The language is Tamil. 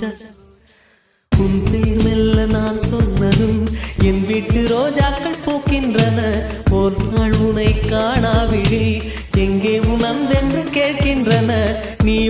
ரோஜா உன் பேர் மெல்ல நான் சொன்னதும் என் வீட்டு ரோஜாக்கள் பூக்கின்றன. ஒரு நாள் உனை காணாவிடில் எங்கே உணர்ந்தென்று கேட்கின்றன. நீ